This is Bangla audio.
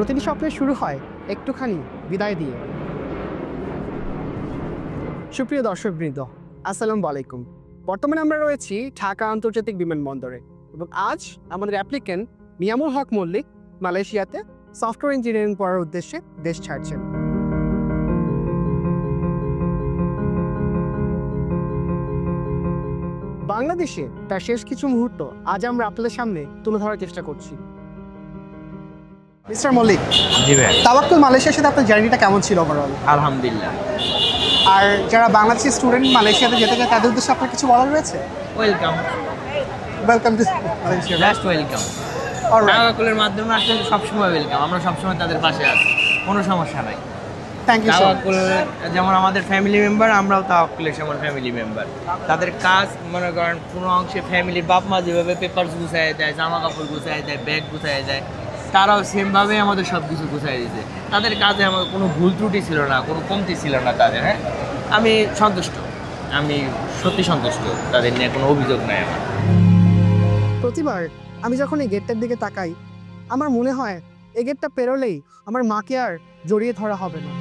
প্রতিটি স্বপ্নের শুরু হয় একটুখানি বিদায় দিয়ে। সুপ্রিয় দর্শকবৃন্দ, আসসালামু আলাইকুম। বর্তমানে আমরা রয়েছি ঢাকা আন্তর্জাতিক বিমানবন্দরে এবং আজ আমাদের অ্যাপ্লিক্যান্ট মিয়ামুল হক মল্লিক মালয়েশিয়াতে সফটওয়্যার ইঞ্জিনিয়ারিং পড়ার উদ্দেশ্যে দেশ ছাড়ছেন। বাংলাদেশে তার শেষ কিছু মুহূর্ত আজ আমরা আপনাদের সামনে তুলে ধরার চেষ্টা করছি। মিস্টার মল্লিক, জি ভাই, তাওয়াক্কুল মালয়েশিয়ার সাথে আপনার জার্নিটা কেমন ছিল ওভারঅল? আলহামদুলিল্লাহ। আর যারা বাংলাদেশি স্টুডেন্ট মালয়েশিয়াতে যেতে চায় তাদের উদ্দেশ্যে আপনার কিছু বলার রয়েছে? Welcome, welcome to Malaysia. Just welcome. তাওয়াক্কুলের মাধ্যমে আসলে সবসময় ওয়েলকাম, আমরা সবসময় তাদের পাশে আছি, কোনো সমস্যা নাই। Thank you. তাওয়াক্কুল যেমন আমাদের ফ্যামিলি মেম্বার, আমরাও তাওয়াক্কুলের যেমন ফ্যামিলি মেম্বার। তাদের কাজ মনে করেন কোনো অংশে ফ্যামিলির বাপ মা যেভাবে পেপারস গুছাই দেয়, জামা কাপড় গুছাই দেয়, ব্যাগ গুছাই দেয়, তারাও সেমভাবে আমাদের সব কিছু গুছাই দিয়েছে। তাদের কাজে আমার কোনো ভুল ত্রুটি ছিল না, কোনো কমতি ছিল না তাদের। হ্যাঁ, আমি সন্তুষ্ট, আমি সত্যি সন্তুষ্ট, তাদের নিয়ে কোনো অভিযোগ নাই আমার। প্রতিবার আমি যখন এই গেটটার দিকে তাকাই আমার মনে হয় এই গেটটা পেরোলেই আমার মাকে আর জড়িয়ে ধরা হবে না।